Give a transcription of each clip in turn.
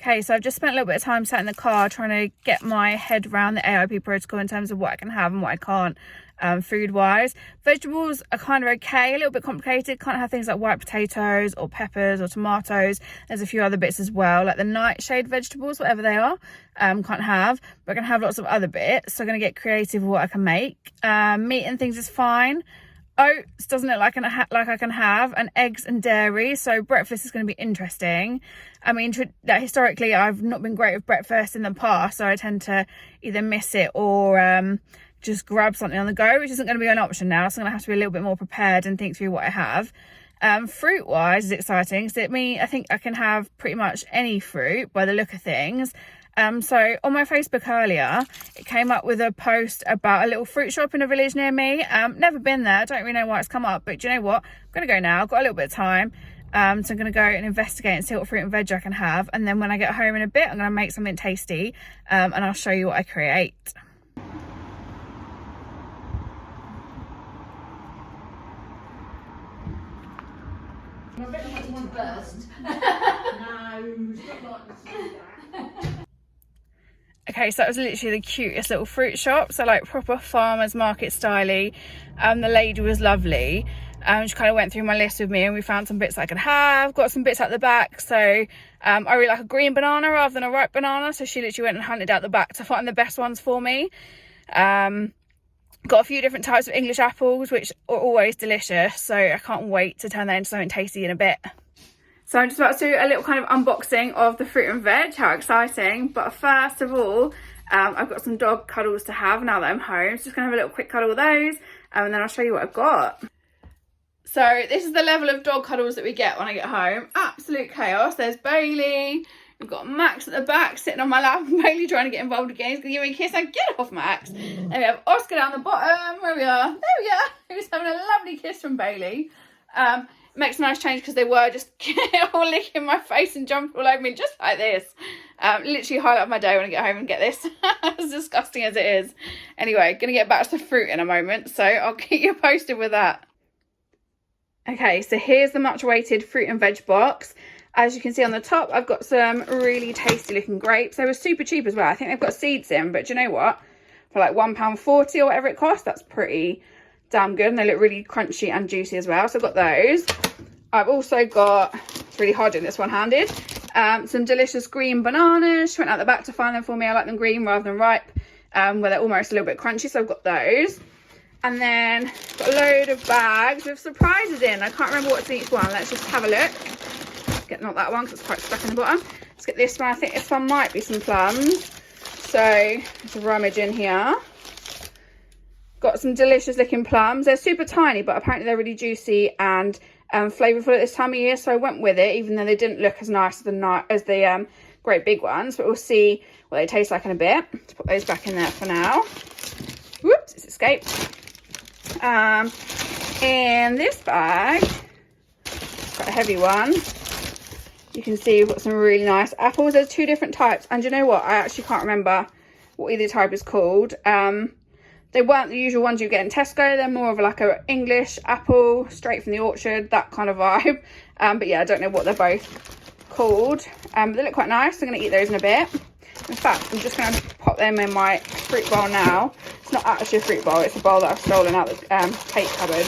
Okay, so I've just spent a little bit of time sat in the car trying to get my head around the AIP protocol in terms of what I can have and what I can't, food-wise. Vegetables are kind of okay, a little bit complicated. Can't have things like white potatoes or peppers or tomatoes. There's a few other bits as well, like the nightshade vegetables, whatever they are, can't have. But I can have lots of other bits, so I'm going to get creative with what I can make. Meat and things is fine. Oats doesn't look like I can have, and eggs and dairy, so breakfast is going to be interesting. I mean, historically I've not been great with breakfast in the past, so I tend to either miss it or just grab something on the go, which isn't going to be an option now, so I'm going to have to be a little bit more prepared and think through what I have. Fruit wise is exciting, so I think I can have pretty much any fruit by the look of things. So on my Facebook earlier, it came up with a post about a little fruit shop in a village near me. Never been there, don't really know why it's come up, but do you know what? I'm going to go now. I've got a little bit of time. So I'm going to go and investigate and see what fruit and veg I can have. And then when I get home in a bit, I'm going to make something tasty, and I'll show you what I create. Okay, so that was literally the cutest little fruit shop, so like proper farmers market styly. The lady was lovely. She kind of went through my list with me and we found some bits I could have, got some bits at the back. So I really like a green banana rather than a ripe banana, so she literally went and hunted out the back to find the best ones for me. Got a few different types of English apples, which are always delicious, so I can't wait to turn that into something tasty in a bit. So I'm just about to do a little kind of unboxing of the fruit and veg. How exciting. But first of all, I've got some dog cuddles to have now that I'm home. So just gonna have a little quick cuddle with those, and then I'll show you what I've got. So this is the level of dog cuddles that we get when I get home. Absolute chaos. There's Bailey. We've got Max at the back sitting on my lap, and Bailey trying to get involved again. He's gonna give me a kiss and get off, Max. Then we have Oscar down the bottom. Where we are. There we are. Who's having a lovely kiss from Bailey. Makes a nice change because they were just all licking my face and jumped all over me just like this. Literally highlight of my day when I get home and get this. As disgusting as it is. Anyway, gonna get back to the fruit in a moment, so I'll keep you posted with that. Okay, so here's the much awaited fruit and veg box. As you can see on the top, I've got some really tasty looking grapes. They were super cheap as well. I think they've got seeds in, but do you know what? For like £1.40 or whatever it costs, that's pretty damn good, and they look really crunchy and juicy as well. So I've got those. I've also got, it's really hard doing this one-handed, some delicious green bananas. She went out the back to find them for me. I like them green rather than ripe, where they're almost a little bit crunchy, so I've got those. And then got a load of bags with surprises in. I can't remember what's in each one. Let's just have a look. Get not that one because it's quite stuck in the bottom. Let's get this one. I think this one might be some plums, so there's a rummage in here. Got some delicious looking plums. They're super tiny, but apparently they're really juicy and flavourful at this time of year, so I went with it, even though they didn't look as nice as the great big ones. But we'll see what they taste like in a bit. Let's put those back in there for now. Whoops, it's escaped. In this bag, quite a heavy one, you can see we've got some really nice apples. There's two different types, and you know what, I actually can't remember what either type is called. They weren't the usual ones you get in Tesco. They're more of like a English apple, straight from the orchard, that kind of vibe. But yeah, I don't know what they're both called. But they look quite nice. I'm going to eat those in a bit. In fact, I'm just going to pop them in my fruit bowl now. It's not actually a fruit bowl. It's a bowl that I've stolen out the cake cupboard,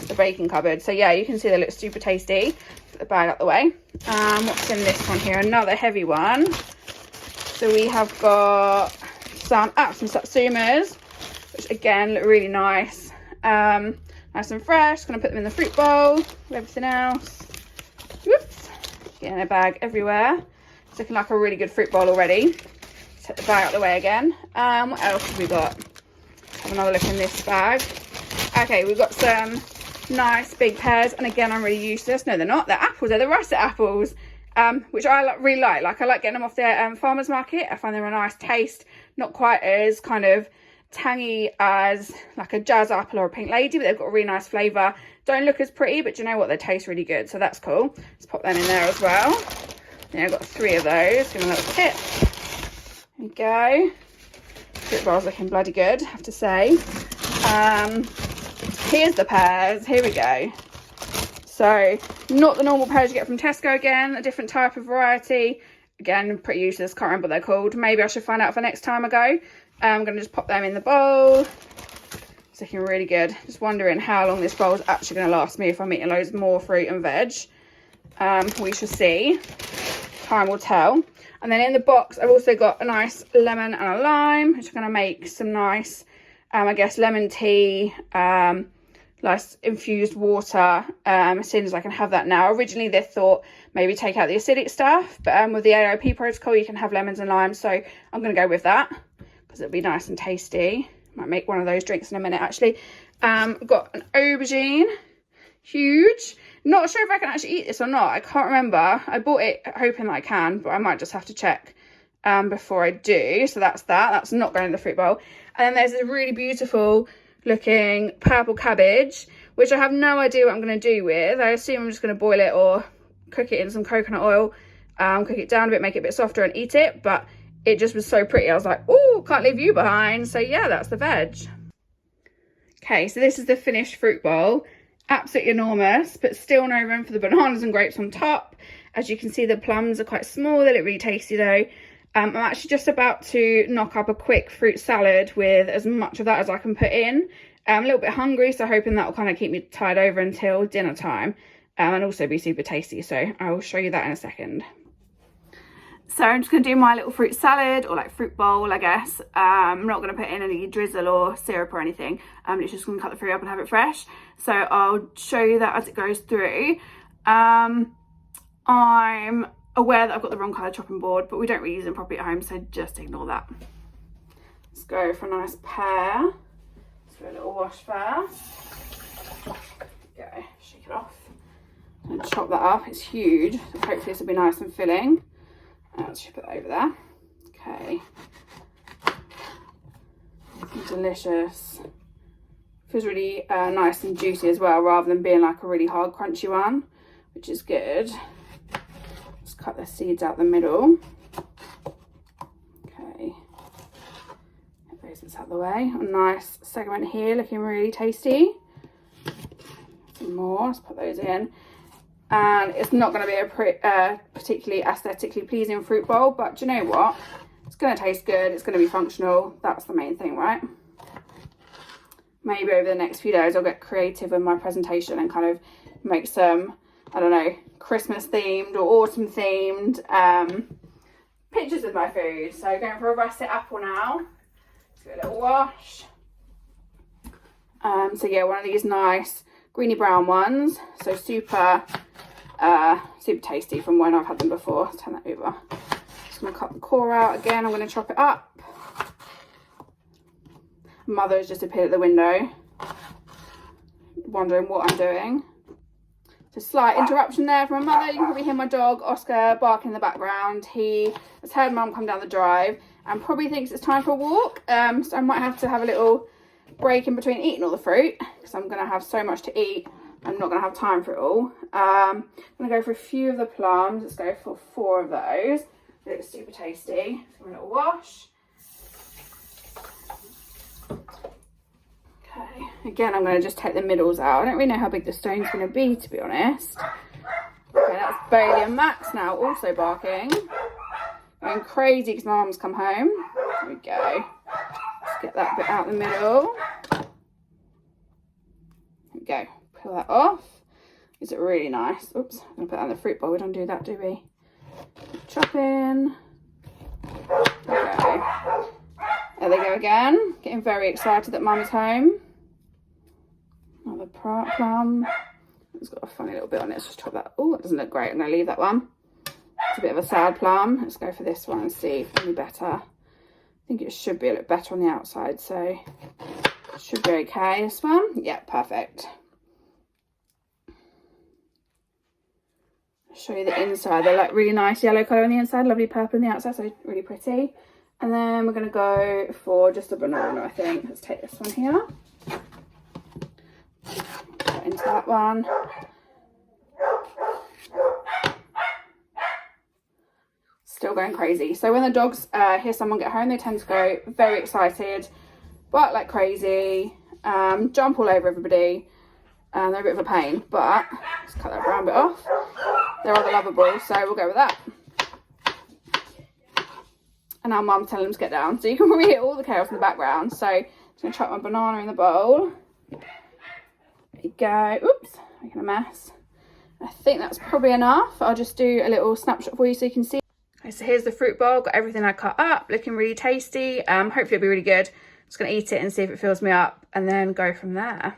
the baking cupboard. So yeah, you can see they look super tasty. Put the bag out the way. What's in this one here? Another heavy one. So we have got some satsumas, which again look really nice, nice and fresh. Gonna put them in the fruit bowl with everything else. Whoops, getting a bag everywhere. It's looking like a really good fruit bowl already. Set the bag out of the way again. What else have we got? Have another look in this bag. Okay, we've got some nice big pears, and again, I'm really used to this. No, they're not. They're apples. They're the russet apples, which I really like. Like, I like getting them off their farmers market. I find they're a nice taste, not quite as kind of tangy as like a jazz apple or a pink lady, but they've got a really nice flavour. Don't look as pretty, but you know what, they taste really good, so that's cool. Let's pop them in there as well. Yeah, I've got 3 of those. Give them a little tip. There we go. Fruit bowl's looking bloody good, I have to say. Here's the pears. Here we go. So not the normal pears you get from Tesco again, a different type of variety. Again, pretty useless, can't remember what they're called. Maybe I should find out for next time I go. I'm going to just pop them in the bowl. It's looking really good. Just wondering how long this bowl is actually going to last me if I'm eating loads more fruit and veg. We shall see. Time will tell. And then in the box, I've also got a nice lemon and a lime, which I'm going to make some nice, I guess, lemon tea, nice infused water, as soon as I can have that now. Originally, they thought maybe take out the acidic stuff, but with the AOP protocol, you can have lemons and limes, so I'm going to go with that because it'll be nice and tasty. Might make one of those drinks in a minute, actually. I've got an aubergine, huge. Not sure if I can actually eat this or not. I can't remember. I bought it hoping that I can, but I might just have to check before I do. So that's that. That's not going in the fruit bowl. And then there's this really beautiful looking purple cabbage, which I have no idea what I'm going to do with. I assume I'm just going to boil it or cook it in some coconut oil, cook it down a bit, make it a bit softer and eat it. But it just was so pretty. I was like, oh, can't leave you behind. So yeah, that's the veg. Okay, so this is the finished fruit bowl. Absolutely enormous, but still no room for the bananas and grapes on top. As you can see, the plums are quite small. They look really tasty though. I'm actually just about to knock up a quick fruit salad with as much of that as I can put in. I'm a little bit hungry, so hoping that will kind of keep me tied over until dinner time, and also be super tasty. So I will show you that in a second. So I'm just going to do my little fruit salad, or like fruit bowl, I guess. I'm not going to put in any drizzle or syrup or anything. It's just going to cut the fruit up and have it fresh. So I'll show you that as it goes through. I'm aware that I've got the wrong colour chopping board, but we don't really use them properly at home, so just ignore that. Let's go for a nice pear. Let's do a little wash first. Go, shake it off. And chop that up. It's huge. So hopefully this will be nice and filling. Let's put that over there. Okay. Delicious. Feels really nice and juicy as well, rather than being like a really hard crunchy one, which is good. Just cut the seeds out the middle. Okay. Get those bits out of the way. A nice segment here, looking really tasty. Some more. Let's put those in. And it's not going to be a particularly aesthetically pleasing fruit bowl, but do you know what? It's going to taste good. It's going to be functional. That's the main thing, right? Maybe over the next few days I'll get creative with my presentation and kind of make some, I don't know, Christmas themed or autumn themed pictures of my food. So going for a russet apple now. Let's do a little wash. So yeah, one of these nice greeny brown ones. So super tasty from when I've had them before. Let's turn that over. Just gonna cut the core out again. I'm gonna chop it up. Mother has just appeared at the window, wondering what I'm doing. Just slight interruption there from my mother. You can probably hear my dog Oscar barking in the background. He has heard Mum come down the drive and probably thinks it's time for a walk. So I might have to have a little break in between eating all the fruit, because I'm gonna have so much to eat. I'm not gonna have time for it all. I'm gonna go for a few of the plums. Let's go for 4 of those. They look super tasty. So a little wash. Okay, again, I'm gonna just take the middles out. I don't really know how big the stone's gonna be, to be honest. Okay, that's Bailey and Max now also barking. Going crazy because my mum's come home. There we go. Let's get that bit out the middle. There we go. Peel that off. Is it really nice? Oops, I'm gonna put that in the fruit bowl. We don't do that, do we? Chopping. Okay. There they go again. Getting very excited that Mum's home. Another plum. It's got a funny little bit on it. Let's just chop that. Oh, it doesn't look great. I'm gonna leave that one. It's a bit of a sad plum. Let's go for this one and see if it's any better. I think it should be a little better on the outside, so it should be okay. This one, yeah, perfect. I'll show you the inside. They're like really nice yellow colour on the inside, lovely purple on the outside, so really pretty. And then we're going to go for just a banana, I think. Let's take this one here. Put into that one. Still going crazy. So when the dogs hear someone get home, they tend to go very excited, bark like crazy, jump all over everybody, and they're a bit of a pain, but let's cut that brown bit off. They're rather lovable, so we'll go with that. And now Mum's telling them to get down. So you can probably hear all the chaos in the background. So I'm just going to chuck my banana in the bowl. There you go. Oops, making a mess. I think that's probably enough. I'll just do a little snapshot for you so you can see. Okay, so here's the fruit bowl. Got everything I cut up. Looking really tasty. Hopefully it'll be really good. Just going to eat it and see if it fills me up and then go from there.